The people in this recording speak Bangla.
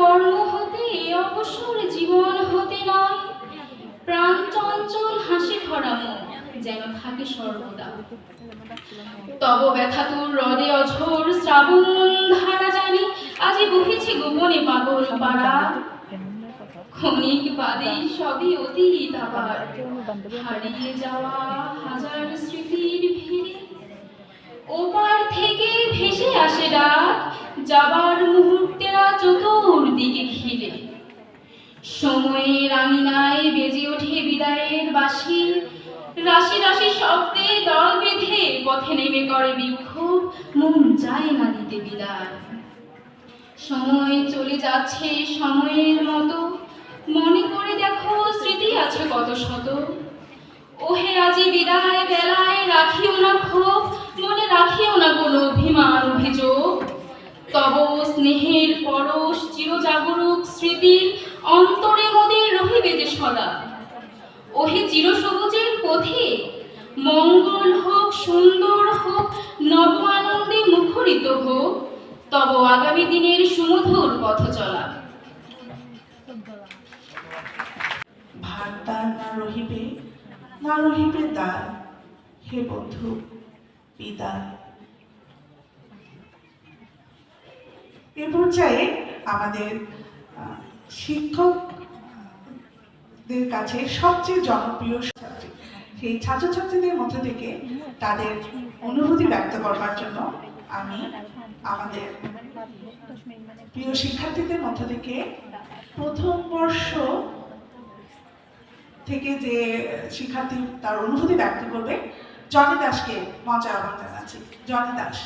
কর্ম হতে অবসর জীবন হতে নয়, প্রাণ চঞ্চল হাসি ভরা মন যেন থাকে সর্বদা। তব ব্যথা তোর হ্রদে অঝোর শ্রাবণ ধারা জানি, আজি বহিছে গোপনে পাগল পাড়া। ক্ষণিক বাদে সবই অতীত আবার, হারিয়ে যাওয়া হাজার স্মৃতির ভিড়ে। ওপার থেকে ভেসে আসে ডাক, যাবার মুহূর্তেরা চতুর্দিকে ঘিরে। সময়ের আঙিনায় বেজে ওঠে বিদায়ের বাঁশি, রাশি রাশি শব্দে দল বেঁধে পথে নেমে করে বিক্ষোভ, মন চায় না দিতে বিদায়। সময় চলে যাচ্ছে সময়ের মতো, মনে করে দেখো স্মৃতি আছে কত শত। ওহে আজি বিদায় বেলায় রাখিও না ক্ষোভ, মনে রাখিও না কোনো অভিমান অভিযোগ। তব স্নেহের পরশ চিরজাগরুক স্মৃতির অন্তরে মোদের রহিবে যে সদা। ওহে চিরসবুজের পথে মঙ্গল হোক, সুন্দর হোক, নব আনন্দে মুখরিত হোক তব আগামী দিনের সুমধুর পথ চলা। ভারদার না রহিবে, না রহিবে দ্বার, হে বন্ধু বিদায়। এ পর্যায়ে আমাদের শিক্ষকদের কাছে সবচেয়ে জনপ্রিয় ছাত্রী, সেই ছাত্রছাত্রীদের মধ্যে থেকে তাদের অনুভূতি ব্যক্ত করবার জন্য আমি আমাদের প্রিয় শিক্ষার্থীদের মধ্য থেকে প্রথম বর্ষ থেকে যে শিক্ষার্থী তার অনুভূতি ব্যক্ত করবে, জনি দাসকে মঞ্চে আহ্বান জানাচ্ছি। জনি দাস।